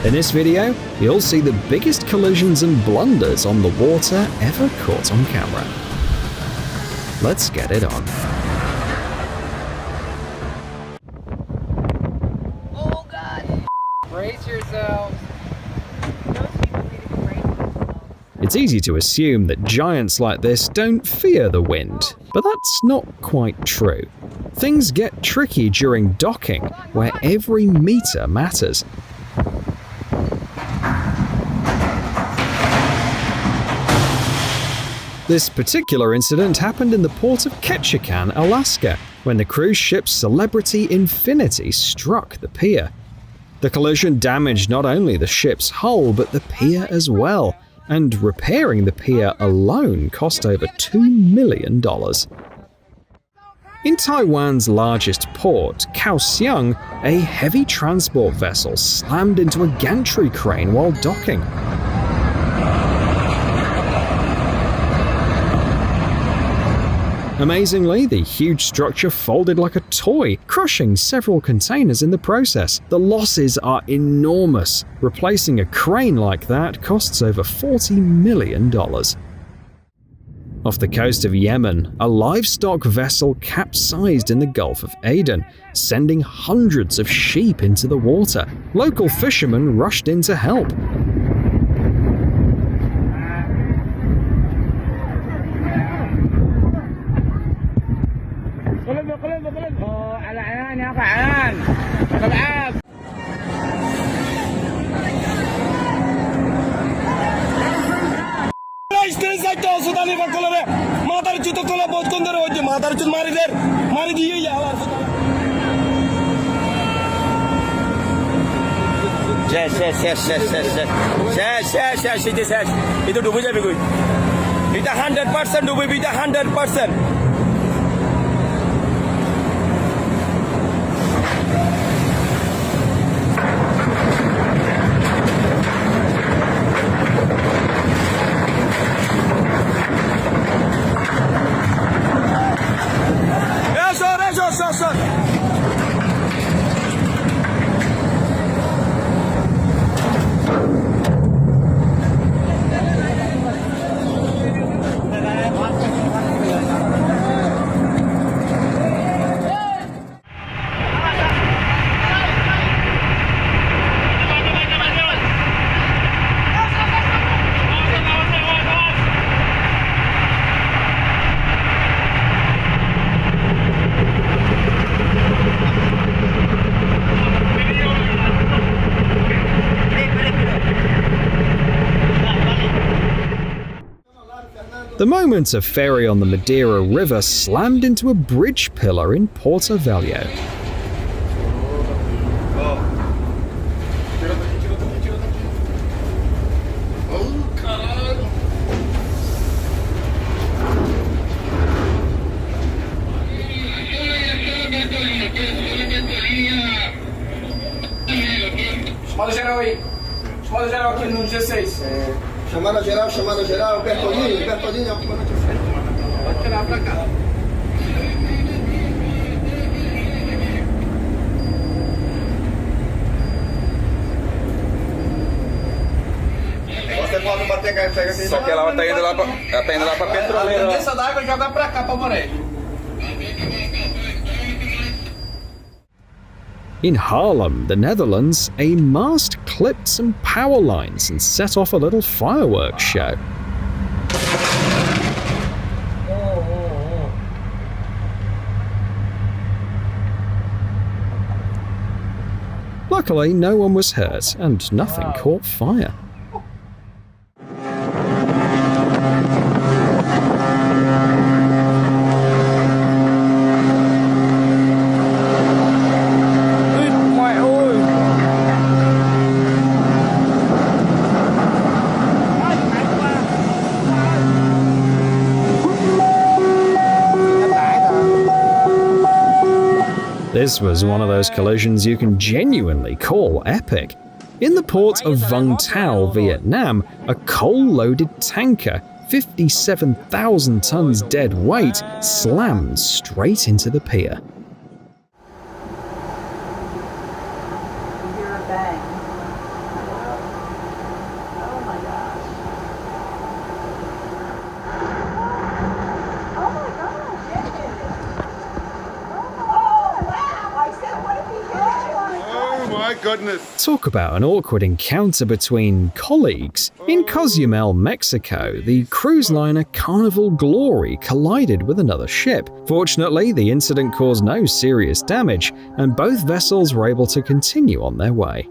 In this video, you'll see the biggest collisions and blunders on the water ever caught on camera. Let's get it on. Oh God! Brace yourselves. It's easy to assume that giants like this don't fear the wind, but that's not quite true. Things get tricky during docking, where every meter matters. This particular incident happened in the port of Ketchikan, Alaska, when the cruise ship Celebrity Infinity struck the pier. The collision damaged not only the ship's hull, but the pier as well, and repairing the pier alone cost over $2 million. In Taiwan's largest port, Kaohsiung, a heavy transport vessel slammed into a gantry crane while docking. Amazingly, the huge structure folded like a toy, crushing several containers in the process. The losses are enormous. Replacing a crane like that costs over $40 million. Off the coast of Yemen, a livestock vessel capsized in the Gulf of Aden, sending hundreds of sheep into the water. Local fishermen rushed in to help. Itu ডুবে যাবে কই এটা 100% ডুবে এটা 100% Eso. The moment a ferry on the Madeira River slammed into a bridge pillar in Porto Velho. Chamada geral aqui no 16. Chamada geral, Bertolini, pode tirar pra cá. Você pode bater a pega assim. Só que ela tá indo lá pra petroleira. Desça d'água e joga pra cá, pra Moré. In Haarlem, the Netherlands, a mast clipped some power lines and set off a little fireworks show. Luckily, no one was hurt and nothing caught fire. This was one of those collisions you can genuinely call epic. In the port of Vung Tau, Vietnam, a coal-loaded tanker, 57,000 tons dead weight, slammed straight into the pier. goodness. Talk about an awkward encounter between colleagues. In Cozumel, Mexico, the cruise liner Carnival Glory collided with another ship. Fortunately, the incident caused no serious damage, and both vessels were able to continue on their way.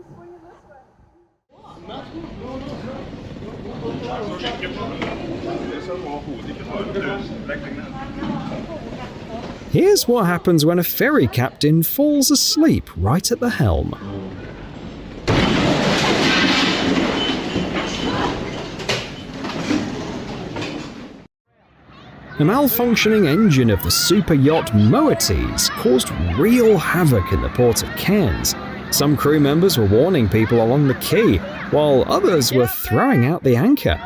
Here's what happens when a ferry captain falls asleep right at the helm. The malfunctioning engine of the super yacht Moetes caused real havoc in the port of Cairns. Some crew members were warning people along the quay, while others were throwing out the anchor.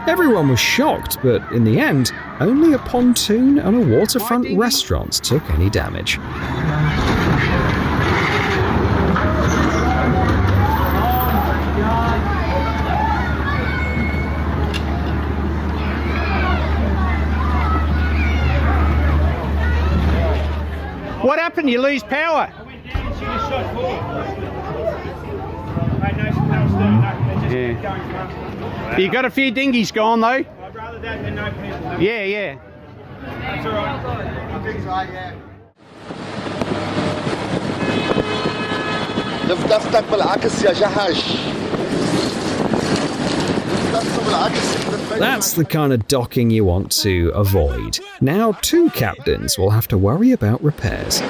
Everyone was shocked, but in the end, only a pontoon and a waterfront restaurant took any damage. What happened? You lose power? Yeah. You got a few dinghies gone though? I'd rather that than no people. Yeah, yeah. That's alright. لفتفتك بالعكس يا جحش. That's the kind of docking you want to avoid. Now, two captains will have to worry about repairs.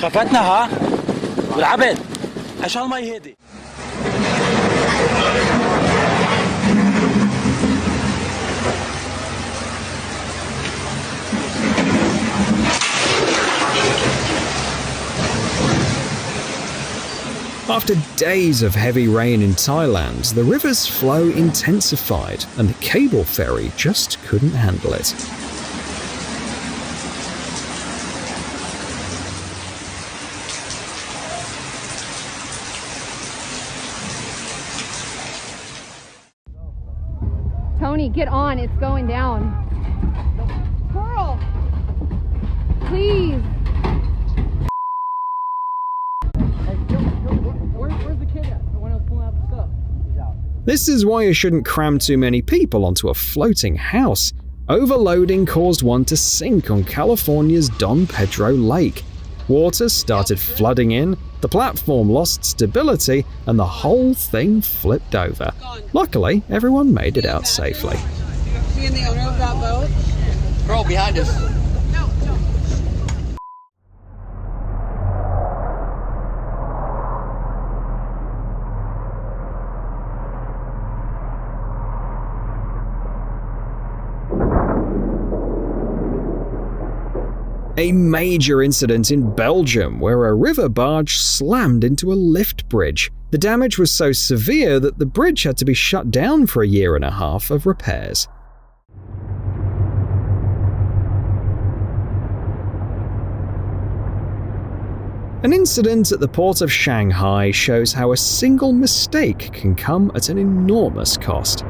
خفتنا ها والعبد عشان ما يهدي. After days of heavy rain in Thailand, the river's flow intensified and the cable ferry just couldn't handle it. Tony, get on. It's going down. Pearl! Please! Where's the kid at? The one who's pulling out the stuff. He's out. This is why you shouldn't cram too many people onto a floating house. Overloading caused one to sink on California's Don Pedro Lake. Water started flooding in, the platform lost stability, and the whole thing flipped over. Luckily, everyone made it out safely. Seeing the owner of that boat? Girl behind us. A major incident in Belgium where a river barge slammed into a lift bridge. The damage was so severe that the bridge had to be shut down for a year and a half of repairs. An incident at the port of Shanghai shows how a single mistake can come at an enormous cost.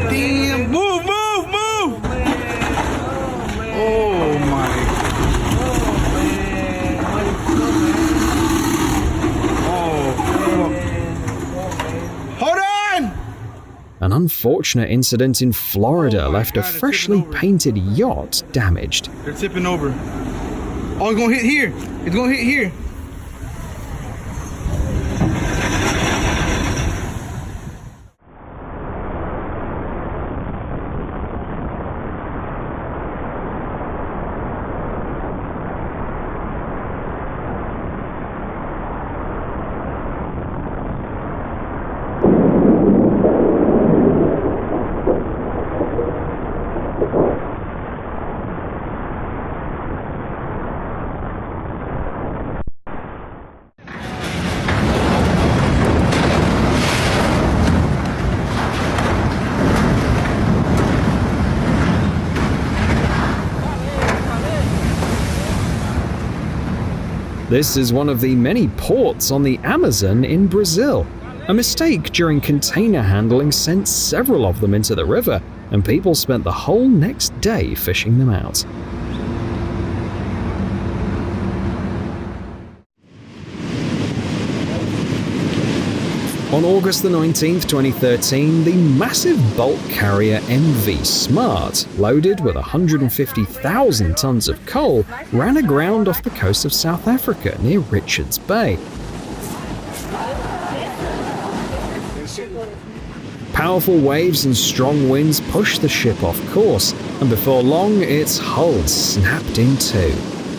Damn, move! Oh my. Hold on! An unfortunate incident in Florida left a freshly painted yacht damaged. They're tipping over. Oh, it's gonna hit here. It's gonna hit here. This is one of the many ports on the Amazon in Brazil. A mistake during container handling sent several of them into the river, and people spent the whole next day fishing them out. On August the 19th, 2013, the massive bulk carrier MV Smart, loaded with 150,000 tons of coal, ran aground off the coast of South Africa near Richards Bay. Powerful waves and strong winds pushed the ship off course, and before long, its hull snapped in two.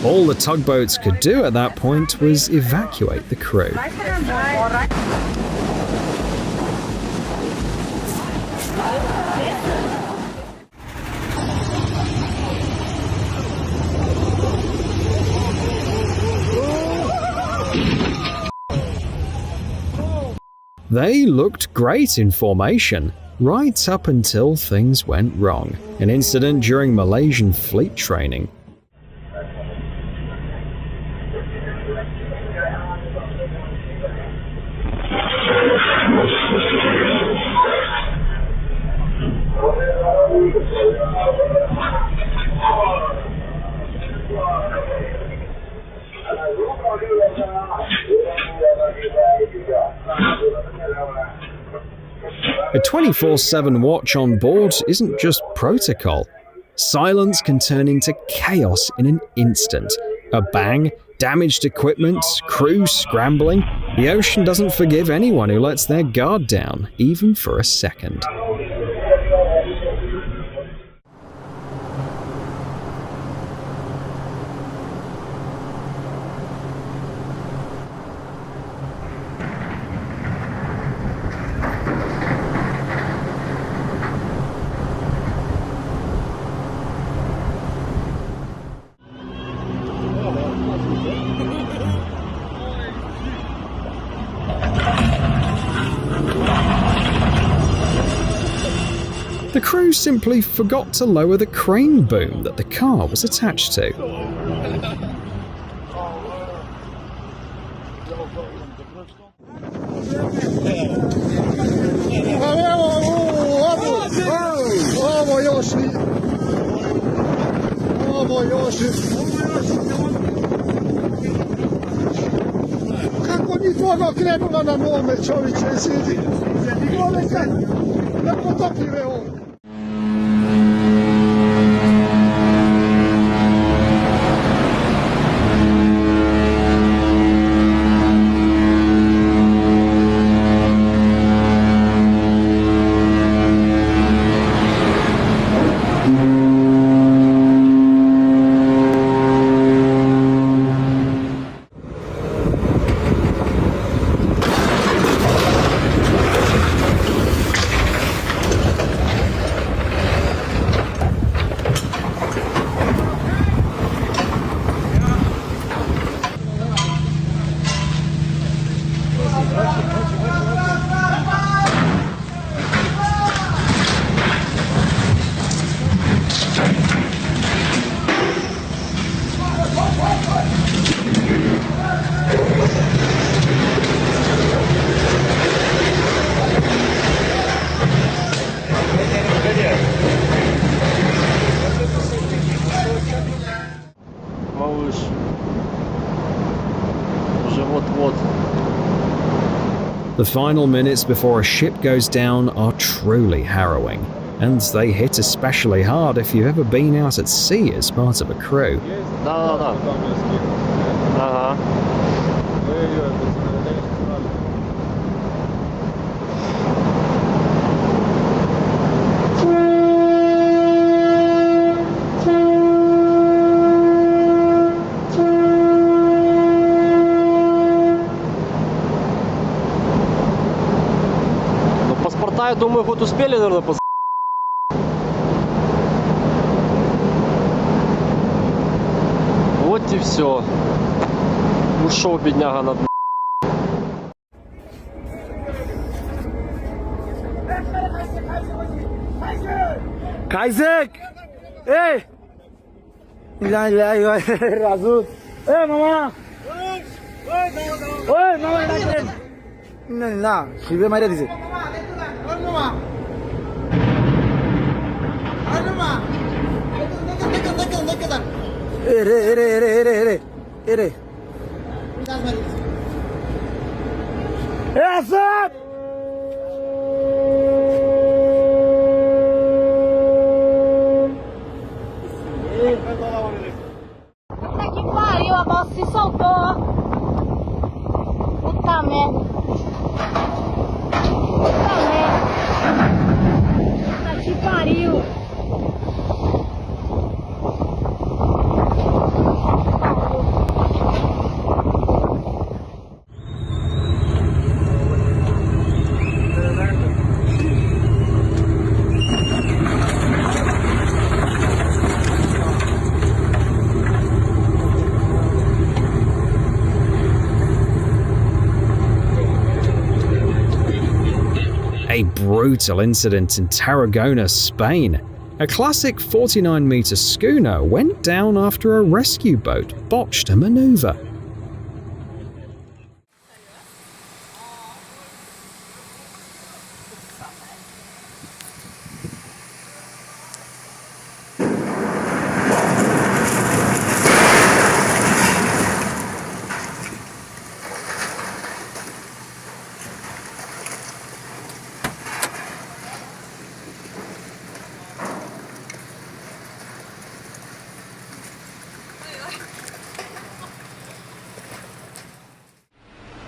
All the tugboats could do at that point was evacuate the crew. They looked great in formation, right up until things went wrong. An incident during Malaysian fleet training. A 24/7 watch on board isn't just protocol. Silence can turn into chaos in an instant. A bang, damaged equipment, crew scrambling. The ocean doesn't forgive anyone who lets their guard down, even for a second. The crew simply forgot to lower the crane boom that the car was attached to. Kako ni tvoga krenula na mome, čovječe, sidi. Gole kaj, da potopljive ovo. The final minutes before a ship goes down are truly harrowing, and they hit especially hard if you've ever been out at sea as part of a crew. Я думаю, хоть успели, наверное, Вот и все. Ушел бедняга на дно. Isaac! Hey! Эй, мама! না শিবে মাইরা দিছে এরে এরে এরে এরে এরে এরে Asad Puta que pariu, a moça se soltou. Puta merda. Puta merda. Puta que pariu. A brutal incident in Tarragona, Spain. A classic 49-meter schooner went down after a rescue boat botched a maneuver.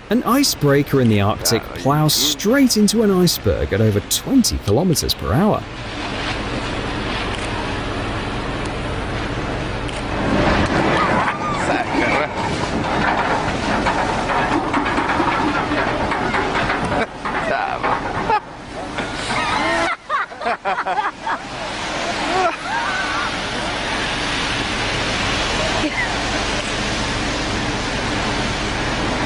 An icebreaker in the Arctic plows straight into an iceberg at over 20 kilometers per hour.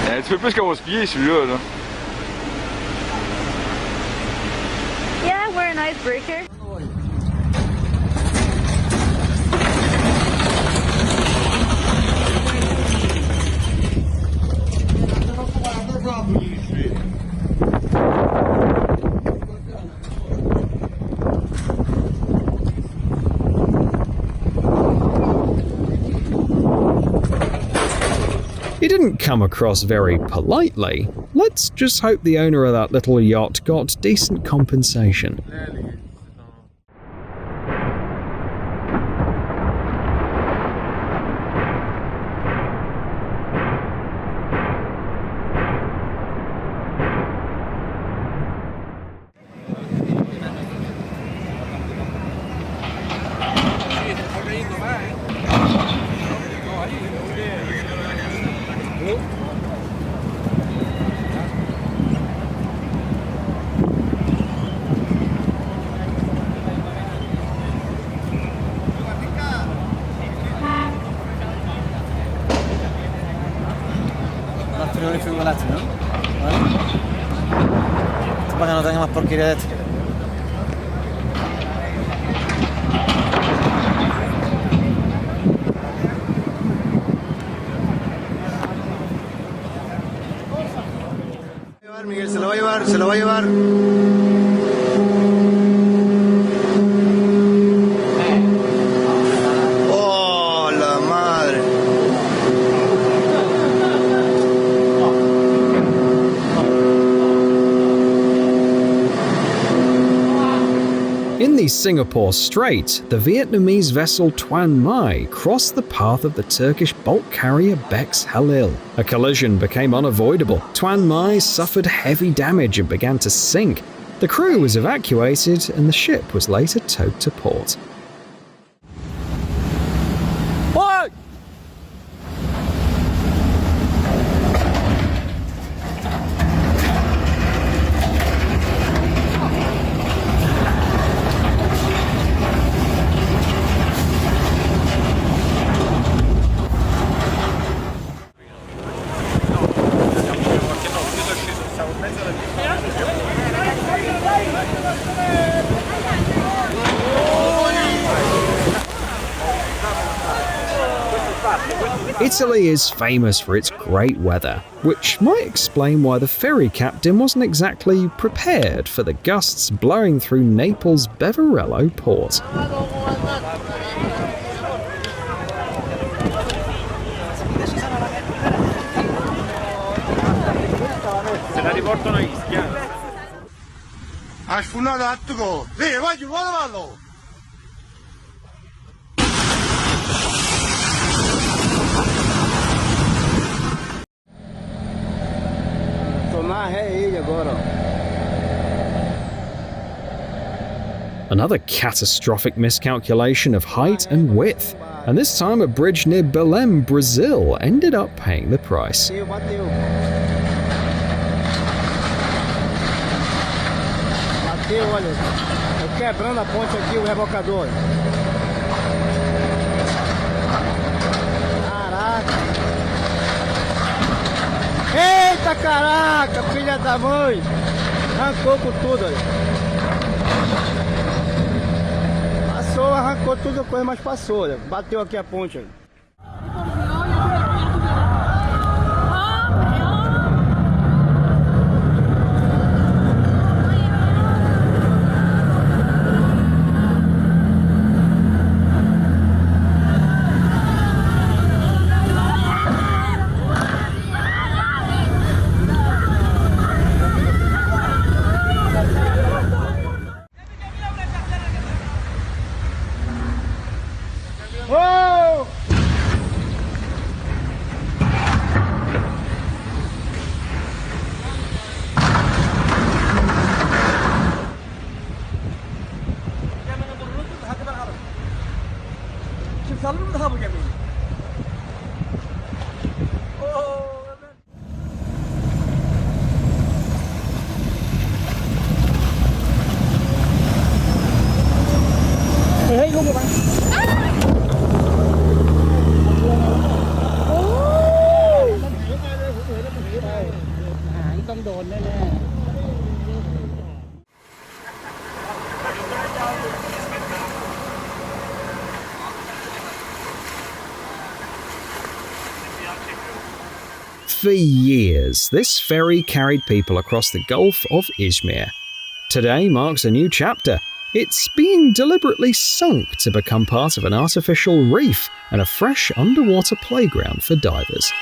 Ja, typisk over spigesyre, eller? Yeah, we're an icebreaker. He didn't come across very politely. Let's just hope the owner of that little yacht got decent compensation. Para que no tenga más porquería de esto. Miguel, se lo va a llevar, se lo va a llevar. Oh, la madre. In the Singapore Strait, the Vietnamese vessel Tuan Mai crossed the path of the Turkish bulk carrier Bex Halil. A collision became unavoidable. Tuan Mai suffered heavy damage and began to sink. The crew was evacuated and the ship was later towed to port. Oi! Italy is famous for its great weather, which might explain why the ferry captain wasn't exactly prepared for the gusts blowing through Naples' Beverello port. Ha sfunato attico. Lì, vai, guarda. Another catastrophic miscalculation of height and width, and this time a bridge near Belém, Brazil, ended up paying the price. Bateu, olha, eu quebrando a ponte aqui, o rebocador. Caraca! Eita caraca, filha da mãe! Arrancou com tudo, olha. Passou, arrancou tudo a coisa, mas passou, olha. Bateu aqui a ponte, olha. For years, this ferry carried people across the Gulf of Izmir. Today marks a new chapter. It's being deliberately sunk to become part of an artificial reef and a fresh underwater playground for divers.